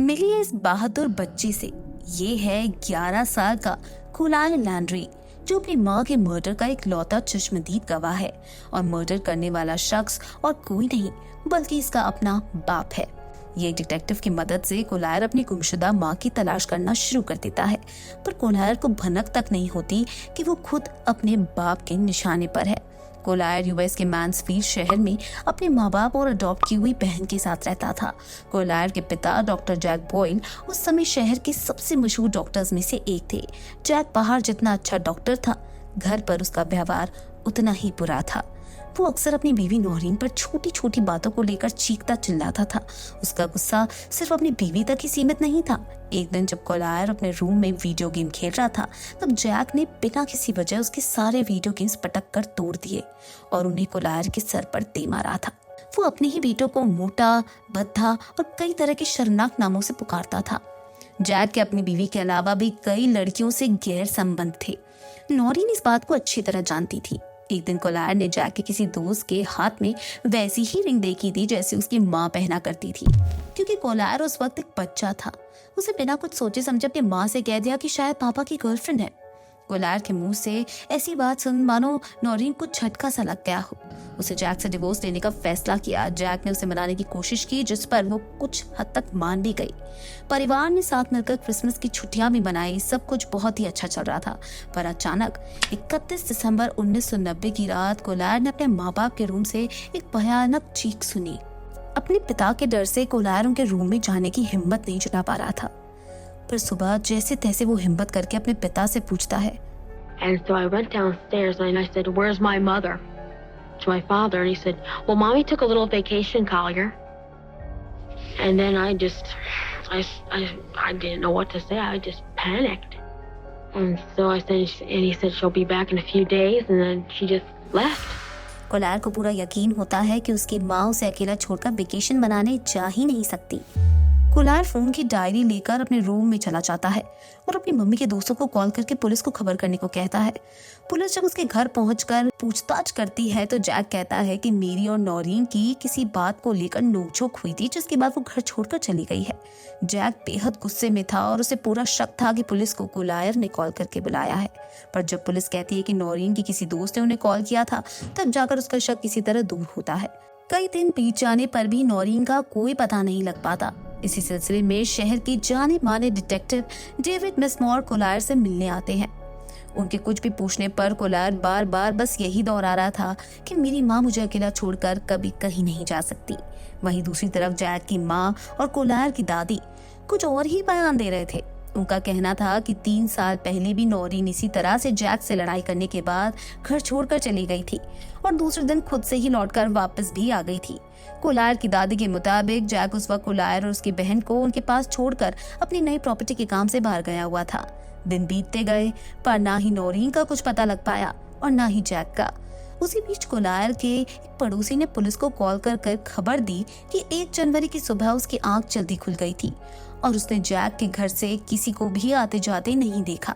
मिली है इस बहादुर बच्ची से। ये है 11 साल का कुलार लैंड्री, जो अपनी माँ के मर्डर का एक लौता चश्मदीद गवाह है। और मर्डर करने वाला शख्स और कोई नहीं बल्कि इसका अपना बाप है। ये डिटेक्टिव की मदद से कोलायर अपनी गुमशुदा माँ की तलाश करना शुरू कर देता है, पर कोलायर को भनक तक नहीं होती कि वो खुद अपने बाप के निशाने पर है। कोलायर यूएस के मैन्सफील्ड शहर में अपने माँ बाप और अडॉप्ट की हुई बहन के साथ रहता था। कोलायर के पिता डॉक्टर जैक बॉयल उस समय शहर के सबसे मशहूर डॉक्टर्स में से एक थे। जैक बाहर जितना अच्छा डॉक्टर था, घर पर उसका व्यवहार उतना ही बुरा था। वो अक्सर अपनी बीवी नौरीन पर छोटी छोटी बातों को लेकर चीखता चिल्लाता था। उसका गुस्सा सिर्फ अपनी बीवी तक ही सीमित नहीं था। एक दिन जब कोलायर अपने रूम में वीडियो गेम खेल रहा था, तब जैक ने बिना किसी वजह उसके सारे वीडियो गेम्स पटक कर तोड़ दिए और उन्हें कोलायर के सर पर दे मारा था। वो अपने ही बेटों को मोटा, भद्दा और कई तरह के शर्मनाक नामों से पुकारता था। जैक के अपनी बीवी के अलावा भी कई लड़कियों से गैर संबंध थे। नौरीन इस बात को अच्छी तरह जानती थी। एक दिन कोलायर ने जैक के किसी दोस्त के हाथ में वैसी ही रिंग देखी थी जैसे उसकी माँ पहना करती थी। क्योंकि कोलायर उस वक्त एक बच्चा था, उसे बिना कुछ सोचे समझे अपनी माँ से कह दिया कि शायद पापा की गर्लफ्रेंड है। कोलायर के मुंह से ऐसी बात सुन मानो नौरीन को झटका सा लग गया हो। उसे जैक से डिवोर्स लेने का फैसला किया। जैक ने उसे मनाने की कोशिश की, जिस पर वो कुछ हद तक मान भी गई। परिवार ने साथ मिलकर क्रिसमस की छुट्टियां भी मनाई। सब कुछ बहुत ही अच्छा चल रहा था, पर अचानक 31 दिसंबर 1990 की रात कोलायर ने अपने माँ बाप के रूम से एक भयानक चीख सुनी। अपने पिता के डर से कोलायर उनके रूम में जाने की हिम्मत नहीं जुटा पा रहा था, पर सुबह जैसे तैसे वो हिम्मत करके अपने पिता से पूछता है। And so I went downstairs and I said, "Where's my mother?" To my father, and he said, "Well, Mommy took a little vacation, Collier." And then I didn't know what to say. I just panicked. And so I said, and he said, "She'll be back in a few days," and then she just left. कोलायर को पूरा यकीन होता है कि उसकी माँ उसे अकेला छोड़कर वेकेशन मनाने जा ही नहीं सकती। कोलायर फोन की डायरी लेकर अपने रूम में चला जाता है और अपनी मम्मी के दोस्तों को कॉल करके पुलिस को खबर करने को कहता है। पुलिस जब उसके घर पहुंचकर पूछताछ करती है तो जैक कहता है कि मेरी और नौरीन की किसी बात को लेकर नोकझोंक हुई थी, जिसके बाद वो घर छोड़कर चली गई है। जैक बेहद गुस्से में था और उसे पूरा शक था कि पुलिस को कोलायर ने कॉल करके बुलाया है। पर जब पुलिस कहती है कि नौरीन की किसी दोस्त ने उन्हें कॉल किया था, तब जाकर उसका शक किसी तरह दूर होता है। कई दिन बीत जाने पर भी नौरीन का कोई पता नहीं लग पाता। इसी सिलसिले में शहर के जाने माने डिटेक्टिव डेविड मिसमोर कोलायर से मिलने आते हैं। उनके कुछ भी पूछने पर कोलायर बार बार बस यही दोहरा रहा था कि मेरी माँ मुझे अकेला छोड़कर कभी कहीं नहीं जा सकती। वहीं दूसरी तरफ जैक की माँ और कोलायर की दादी कुछ और ही बयान दे रहे थे। उनका कहना था कि 3 साल पहले भी नौरीन इसी तरह से जैक से लड़ाई करने के बाद घर छोड़कर चली गई थी और दूसरे दिन खुद से ही लौटकर वापस भी आ गई थी। कोलायर की दादी के मुताबिक जैक उस वक्त कोलायर और उसकी बहन को उनके पास छोड़कर अपनी नई प्रॉपर्टी के काम से बाहर गया हुआ था। दिन बीतते गए, पर ना ही नौरीन का कुछ पता लग पाया और ना ही जैक का। उसी बीच कोलायर के एक पड़ोसी ने पुलिस को कॉल कर खबर दी कि 1 जनवरी की सुबह उसकी आंख जल्दी खुल गई थी और उसने जैक के घर से किसी को भी आते जाते नहीं देखा।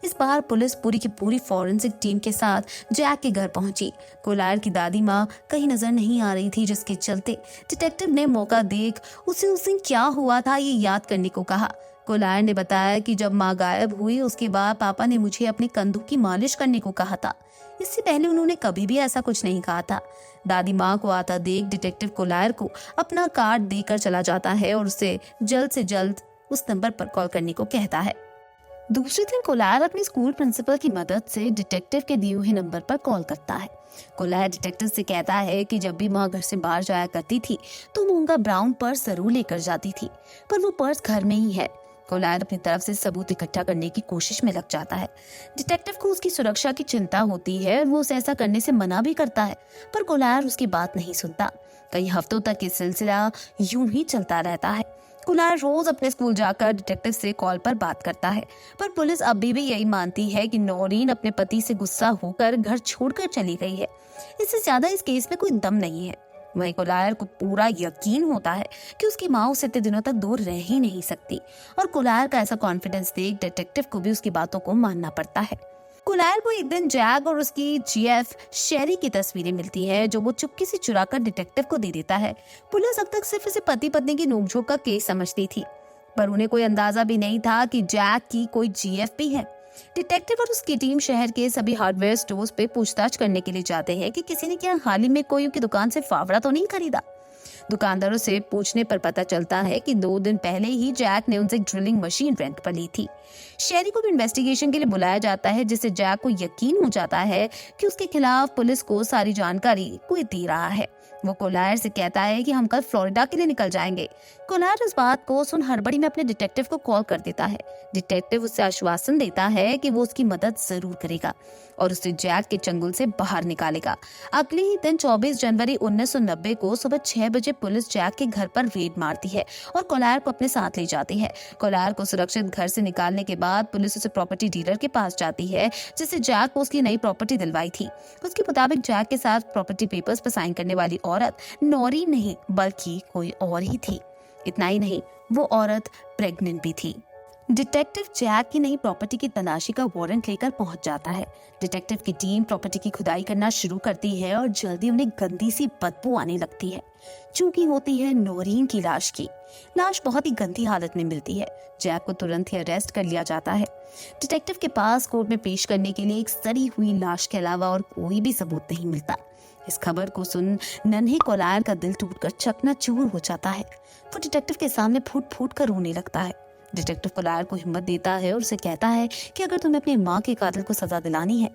इस बार पुलिस पूरी की पूरी फॉरेंसिक टीम के साथ जैक के घर पहुंची। कोलायर की दादी माँ कहीं नजर नहीं आ रही थी, जिसके चलते डिटेक्टिव ने मौका देख उसे उस दिन क्या हुआ था ये याद करने को कहा। कोलायर ने बताया कि जब माँ गायब हुई उसके बाद पापा ने मुझे अपने कंधों की मालिश करने को कहा था। इससे पहले उन्होंने कभी भी ऐसा कुछ नहीं कहा था। दादी माँ को आता देख डिटेक्टिव कोलायर को अपना कार्ड देकर चला जाता है और उसे जल्द से जल्द उस नंबर पर कॉल करने को कहता है। दूसरे दिन कोलायर अपने स्कूल प्रिंसिपल की मदद से डिटेक्टिव के दिए हुए नंबर पर कॉल करता है। कोलायर डिटेक्टिव से कहता है कि जब भी माँ घर से बाहर जाया करती थी तो वो उनका ब्राउन पर्स जरूर लेकर जाती थी, पर वो पर्स घर में ही है। कोलायर अपनी तरफ से सबूत इकट्ठा करने की कोशिश में लग जाता है। डिटेक्टिव को उसकी सुरक्षा की चिंता होती है और वो उसे ऐसा करने से मना भी करता है, पर कोलायर उसकी बात नहीं सुनता। कई हफ्तों तक ये सिलसिला यूं ही चलता रहता है। कोलायर रोज अपने स्कूल जाकर डिटेक्टिव से कॉल पर बात करता है, पर पुलिस अभी भी यही मानती है कि नौरीन अपने पति से गुस्सा होकर घर छोड़कर चली गई है। इससे ज्यादा इस केस में कोई दम नहीं है। वहीं कोलायर को पूरा यकीन होता है कि उसकी माँ उससे इतने दिनों तक दूर रह ही नहीं सकती, और कोलायर का ऐसा कॉन्फिडेंस देख डिटेक्टिव को भी उसकी बातों को मानना पड़ता है। कोलायर को एक दिन जैक और उसकी जीएफ शेरी की तस्वीरें मिलती है, जो वो चुपके से चुराकर डिटेक्टिव को दे देता है। पुलिस अब तक सिर्फ इसे पति पत्नी की नोकझोंक का केस समझती थी, पर उन्हें कोई अंदाजा भी नहीं था कि जैक की कोई जीएफपी है। डिटेक्टिव और उसकी टीम शहर के सभी हार्डवेयर स्टोर्स पे पूछताछ करने के लिए जाते हैं कि किसी ने क्या हाल ही में कोई उनकी दुकान से फावड़ा तो नहीं खरीदा। दुकानदारों से पूछने पर पता चलता है कि 2 दिन पहले ही जैक ने उनसे ड्रिलिंग मशीन रेंट पर ली थी। शेरी को भी इन्वेस्टिगेशन के लिए बुलाया जाता है, जिससे जैक को यकीन हो जाता है कि उसके खिलाफ पुलिस को सारी जानकारी कोई दे रहा है। वो कोलायर से कहता है कि हम कल फ्लोरिडा के लिए निकल जाएंगे। कोलायर इस बात को सुन हड़बड़ी में अपने डिटेक्टिव को कॉल कर देता है। डिटेक्टिव उसे आश्वासन देता है कि वो उसकी मदद जरूर करेगा और उसे जैक के चंगुल से बाहर निकालेगा। अगले ही दिन 24 जनवरी 1990 को सुबह 6 बजे पुलिस जैक के घर पर रेड मारती है और कोलायर को अपने साथ ले जाती है। कोलायर को सुरक्षित घर से निकालने के बाद पुलिस उसे प्रॉपर्टी डीलर के पास जाती है, जिससे जैक को उसकी नई प्रॉपर्टी दिलवाई थी। उसके मुताबिक जैक के साथ प्रॉपर्टी पेपर्स पर साइन करने वाली औरत नौरीन नहीं बल्कि कोई और ही थी। इतना ही नहीं, वो औरत प्रेग्नेंट भी थी। डिटेक्टिव जैक की नई प्रॉपर्टी की तलाशी का वारंट लेकर पहुंच जाता है। डिटेक्टिव की टीम प्रॉपर्टी की खुदाई करना शुरू करती है और जल्दी उन्हें गंदी सी बदबू आने लगती है, चूंकि होती है नौरीन की लाश की। लाश बहुत ही गंदी हालत में मिलती है। जैक को तुरंत ही अरेस्ट कर लिया जाता है। डिटेक्टिव के पास कोर्ट में पेश करने के लिए एक सड़ी हुई लाश के अलावा और कोई भी सबूत नहीं मिलता। इस खबर को सुन नन्हे कोलायर का दिल टूटकर चकनाचूर हो जाता है। वो डिटेक्टिव के सामने फूट फूट कर रोने लगता है। डिटेक्टिव कोलायर को हिम्मत देता है और उसे कहता है कि अगर तुम्हें अपनी माँ के कातिल को सजा दिलानी है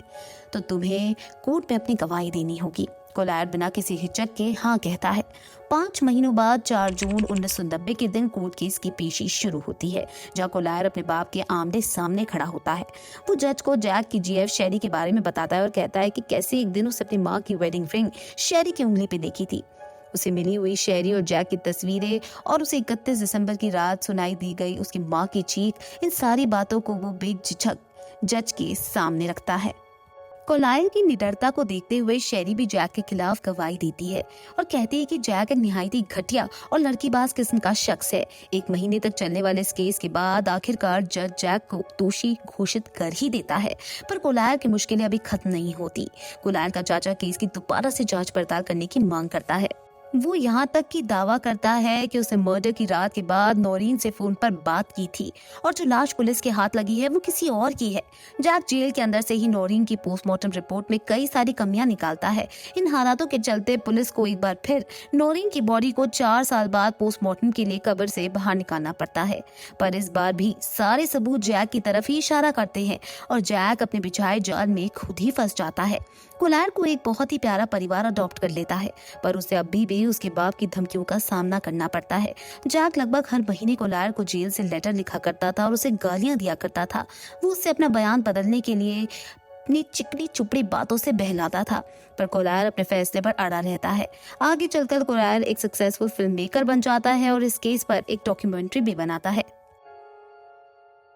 तो तुम्हें कोर्ट में अपनी गवाही देनी होगी। कोलायर बिना किसी हिचक के हाँ कहता है। 5 महीनों बाद 4 जून 1990 के दिन कोर्ट केस की पेशी शुरू होती है, जहाँ कोलायर अपने बाप के आमने सामने खड़ा होता है। वो जज को जैक की जीएफ शेरी के बारे में बताता है और कहता है कि कैसे एक दिन उसे अपनी माँ की वेडिंग रिंग शेरी की उंगली पे देखी थी। उसे मिली हुई शेरी और जैक की तस्वीरें और उसे 31 दिसंबर की रात सुनाई दी गई उसकी माँ की चीख, इन सारी बातों को वो बेझिझक जज के सामने रखता है। कोलायर की निडरता को देखते हुए शेरी भी जैक के खिलाफ गवाही देती है और कहती है कि जैक एक निहायत ही घटिया और लड़कीबाज किस्म का शख्स है। 1 महीने तक चलने वाले इस केस के बाद आखिरकार जज जैक को दोषी घोषित कर ही देता है, पर कोलायर की मुश्किलें अभी खत्म नहीं होती। कोलायर का चाचा केस की दोबारा से जांच पड़ताल करने की मांग करता है। वो यहाँ तक की दावा करता है कि उसे मर्डर की रात के बाद नौरीन से फोन पर बात की थी और जो लाश पुलिस के हाथ लगी है वो किसी और की है। जैक जेल के अंदर से ही नौरीन की पोस्टमार्टम रिपोर्ट में कई सारी कमियां निकालता है। इन हालातों के चलते पुलिस को एक बार फिर नौरीन की बॉडी को 4 साल बाद पोस्टमार्टम के लिए कब्र से बाहर निकालना पड़ता है, पर इस बार भी सारे सबूत जैक की तरफ ही इशारा करते हैं और जैक अपने बिछाए जाल में खुद ही फंस जाता है। कोलायर को एक बहुत ही प्यारा परिवार अडॉप्ट कर लेता है, पर उसे अभी भी उसके बाप की धमकियों का सामना करना पड़ता है। जैक लगभग हर महीने कोलायर को जेल से लेटर लिखा करता था और उसे गालियां दिया करता था। वो उससे अपना बयान बदलने के लिए अपनी चिकनी चुपड़ी बातों से बहलाता था, पर कोलायर अपने फैसले पर अड़ा रहता है। आगे चलकर कोलायर एक सक्सेसफुल फिल्म मेकर बन जाता है और इस केस पर एक डॉक्यूमेंट्री भी बनाता है।